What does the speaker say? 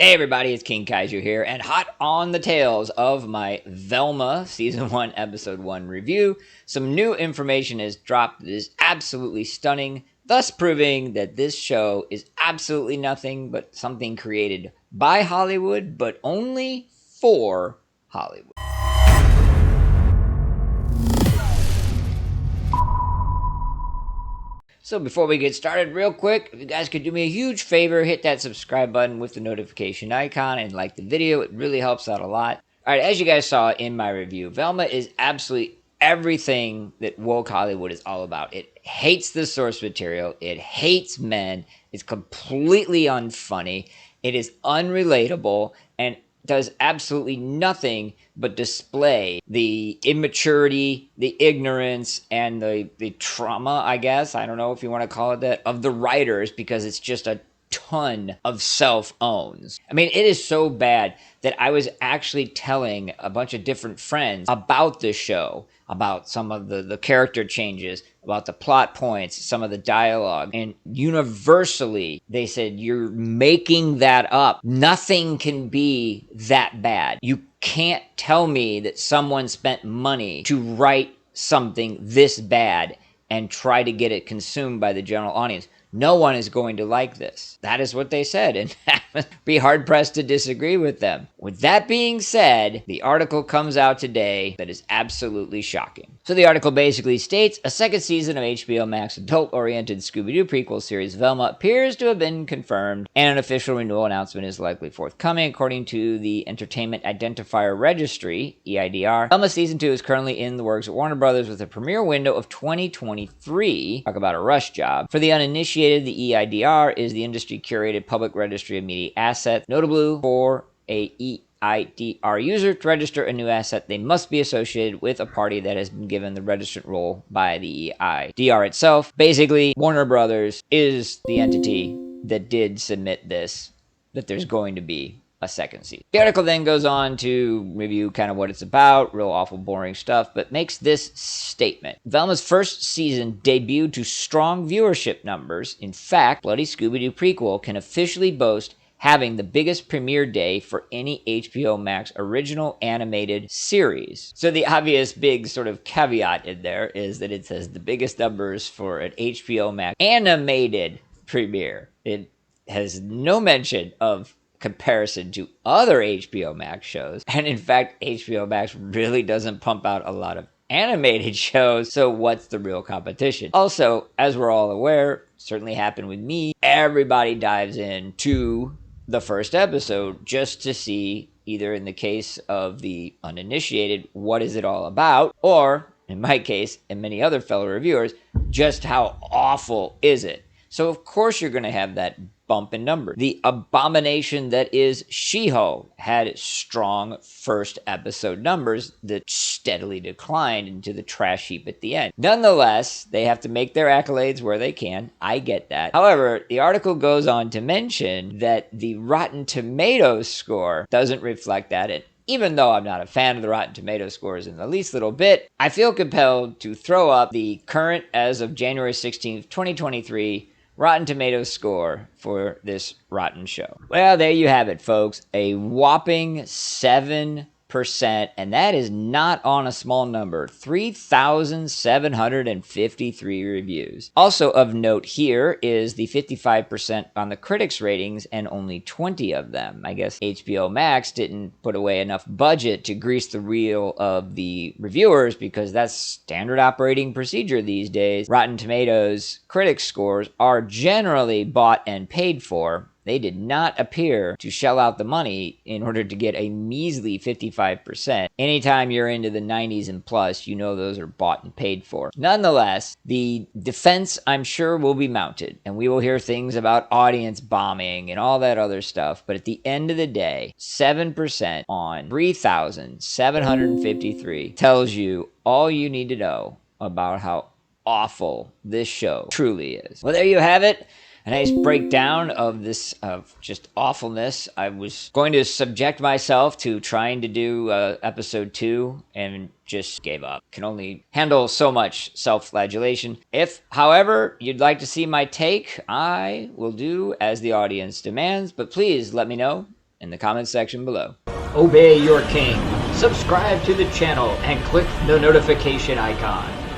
Hey everybody, it's King Kaiju here, and hot on the tails of my Velma Season 1, Episode 1 review, some new information is dropped that is absolutely stunning, thus proving that this show is absolutely nothing but something created by Hollywood, but only for Hollywood. So before we get started, real quick, if you guys could do me a huge favor, hit that subscribe button with the notification icon and like the video. It really helps out a lot. All right, as you guys saw in my review, Velma is absolutely everything that woke Hollywood is all about. It hates the source material. It hates men. It's completely unfunny. It is unrelatable and does absolutely nothing but display the immaturity, the ignorance, and the trauma, I guess, I don't know if you want to call it that, of the writers, because it's just a ton of self-owns. I mean, it is so bad that I was actually telling a bunch of different friends about the show, about some of the character changes, about the plot points, some of the dialogue, and universally they said, you're making that up. Nothing can be that bad. You can't tell me that someone spent money to write something this bad and try to get it consumed by the general audience. No one is going to like this. That is what they said, and I would be hard-pressed to disagree with them. With that being said, the article comes out today that is absolutely shocking. So the article basically states, a second season of HBO Max adult-oriented Scooby-Doo prequel series Velma appears to have been confirmed, and an official renewal announcement is likely forthcoming, according to the Entertainment Identifier Registry, EIDR. Velma Season 2 is currently in the works at Warner Brothers with a premiere window of 2023. Talk about a rush job. For the uninitiated, the EIDR is the industry-curated public registry of media assets. Notably, for a EIDR user to register a new asset, they must be associated with a party that has been given the registrant role by the EIDR itself. Basically, Warner Brothers is the entity that did submit this, that there's going to be a second season. The article then goes on to review kind of what it's about, real awful boring stuff, but makes this statement. Velma's first season debuted to strong viewership numbers. In fact, Bloody Scooby-Doo prequel can officially boast having the biggest premiere day for any HBO Max original animated series. So the obvious big sort of caveat in there is that it says the biggest numbers for an HBO Max animated premiere. It has no mention of comparison to other HBO Max shows. And in fact, HBO Max really doesn't pump out a lot of animated shows, so what's the real competition? Also, as we're all aware, certainly happened with me, everybody dives into the first episode just to see, either in the case of the uninitiated, what is it all about, or in my case, and many other fellow reviewers, just how awful is it? So of course you're going to have that bump in numbers. The abomination that is She-Hulk had strong first episode numbers that steadily declined into the trash heap at the end. Nonetheless, they have to make their accolades where they can. I get that. However, the article goes on to mention that the Rotten Tomatoes score doesn't reflect that. And even though I'm not a fan of the Rotten Tomatoes scores in the least little bit, I feel compelled to throw up the current, as of January 16th, 2023, Rotten Tomatoes score for this rotten show. Well, there you have it, folks. A whopping 7%, and that is not on a small number. 3,753 reviews. Also of note here is the 55% on the critics' ratings and only 20 of them. I guess HBO Max didn't put away enough budget to grease the wheel of the reviewers, because that's standard operating procedure these days. Rotten Tomatoes critics' scores are generally bought and paid for. They did not appear to shell out the money in order to get a measly 55%. Anytime you're into the 90s and plus, you know those are bought and paid for. Nonetheless, the defense, I'm sure, will be mounted, and we will hear things about audience bombing and all that other stuff. But at the end of the day, 7% on 3,753 tells you all you need to know about how awful this show truly is. Well, there you have it. A nice breakdown of this, of just awfulness. I was going to subject myself to trying to do episode 2 and just gave up. Can only handle so much self-flagellation. If, however, you'd like to see my take, I will do as the audience demands, but please let me know in the comments section below. Obey your king, subscribe to the channel, and click the notification icon.